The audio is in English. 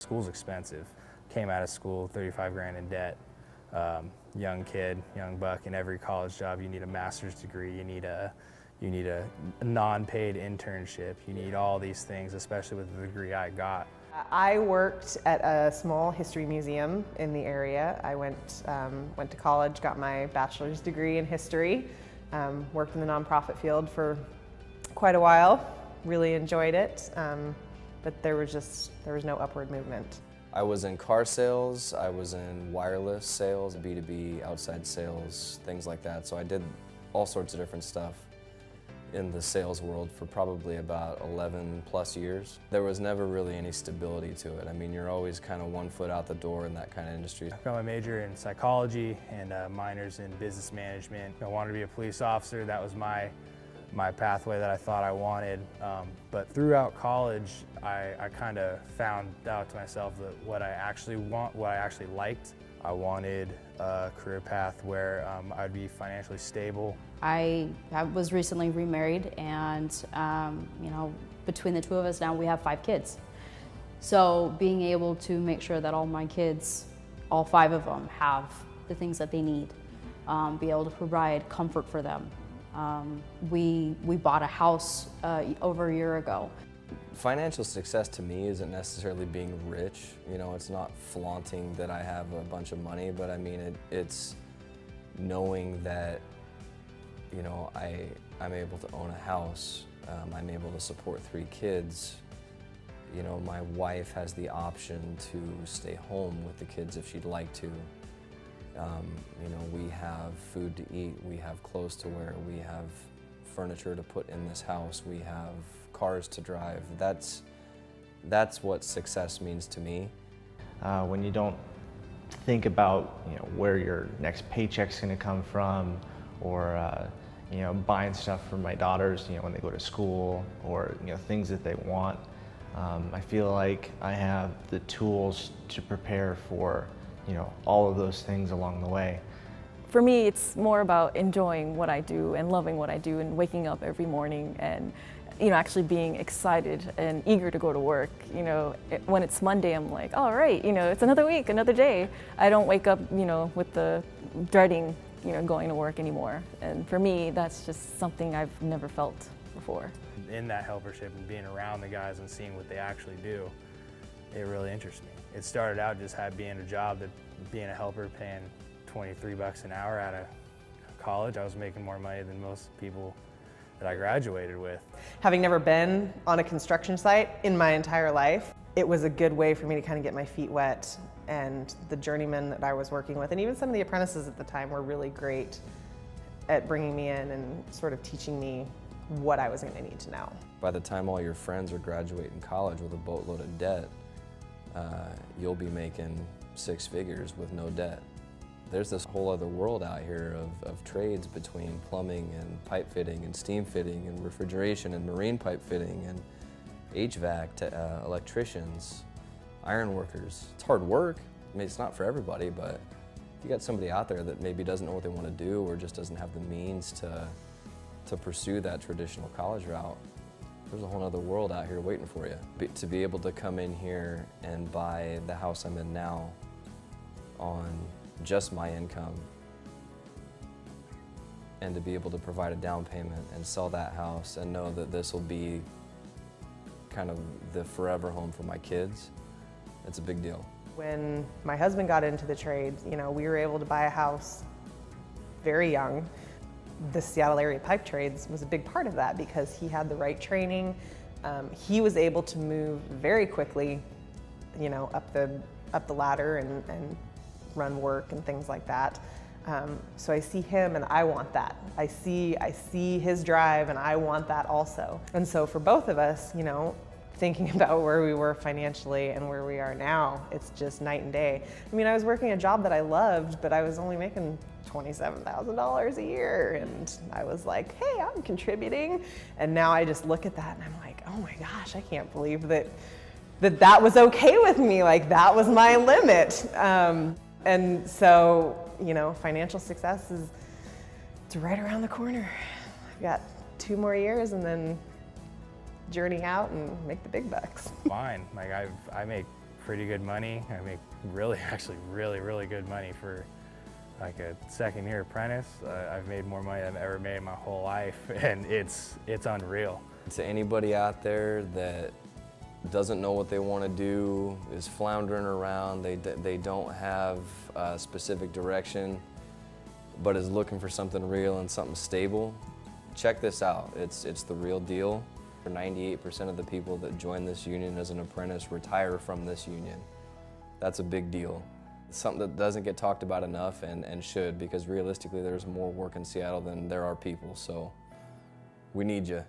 School's expensive. Came out of school 35 grand in debt. Young kid, young buck. In every college job, you need a master's degree. You need a non-paid internship. You need all these things, especially with the degree I got. I worked at a small history museum in the area. I went to college, got my bachelor's degree in history, worked in the nonprofit field for quite a while, really enjoyed it, but there was no upward movement. I was in car sales, I was in wireless sales, B2B, outside sales, things like that. So I did all sorts of different stuff in the sales world for probably about 11 plus years. There was never really any stability to it. I mean, you're always kind of one foot out the door in that kind of industry. I got my major in psychology and minors in business management. I wanted to be a police officer. That was my pathway that I thought I wanted. But throughout college, I kind of found out to myself that what I actually liked. I wanted a career path where I'd be financially stable. I was recently remarried, and you know, between the two of us now we have 5 kids. So being able to make sure that all my kids, all 5 of them, have the things that they need, be able to provide comfort for them. We bought a house over a year ago. Financial success to me isn't necessarily being rich. You know, it's not flaunting that I have a bunch of money, but I mean, it's knowing that, you know, I'm able to own a house, I'm able to support 3 kids. You know, my wife has the option to stay home with the kids if she'd like to. You know, we have food to eat, we have clothes to wear, we have furniture to put in this house, we have cars to drive. That's what success means to me. When you don't think about, you know, where your next paycheck's going to come from, or you know, buying stuff for my daughters, you know, when they go to school, or you know, things that they want, I feel like I have the tools to prepare for, you know, all of those things along the way. For me, it's more about enjoying what I do and loving what I do and waking up every morning and, you know, actually being excited and eager to go to work. You know, when it's Monday, I'm like, all right, you know, it's another week, another day. I don't wake up, you know, with the dreading, you know, going to work anymore. And for me, that's just something I've never felt before. In that helpership and being around the guys and seeing what they actually do, it really interests me. It started out just being a job, that being a helper, paying 23 bucks an hour out of college. I was making more money than most people that I graduated with. Having never been on a construction site in my entire life, it was a good way for me to kind of get my feet wet, and the journeymen that I was working with, and even some of the apprentices at the time, were really great at bringing me in and sort of teaching me what I was going to need to know. By the time all your friends are graduating college with a boatload of debt, you'll be making 6 figures with no debt. There's this whole other world out here of trades between plumbing and pipe fitting and steam fitting and refrigeration and marine pipe fitting and HVAC to electricians, iron workers. It's hard work. I mean, it's not for everybody, but if you got somebody out there that maybe doesn't know what they want to do or just doesn't have the means to pursue that traditional college route, there's a whole other world out here waiting for you. To be able to come in here and buy the house I'm in now on just my income, and to be able to provide a down payment and sell that house and know that this will be kind of the forever home for my kids, it's a big deal. When my husband got into the trade, you know, we were able to buy a house very young. The Seattle area pipe trades was a big part of that because he had the right training. He was able to move very quickly, you know, up the ladder and run work and things like that. So I see him and I want that. I see his drive and I want that also. And so for both of us, you know, thinking about where we were financially and where we are now, it's just night and day. I mean, I was working a job that I loved, but I was only making $27,000 a year, and I was like, hey, I'm contributing. And now I just look at that and I'm like, oh my gosh, I can't believe that was okay with me. Like, that was my limit. And so, you know, financial success it's right around the corner. I've got 2 more years and then journey out and make the big bucks. Fine, like I make pretty good money. I make actually really good money for like a second-year apprentice. I've made more money than I've ever made in my whole life, and it's unreal. To anybody out there that doesn't know what they want to do, is floundering around, they don't have a specific direction, but is looking for something real and something stable, check this out. It's the real deal. 98% of the people that join this union as an apprentice retire from this union. That's a big deal. It's something that doesn't get talked about enough and should, because realistically there's more work in Seattle than there are people, so we need you.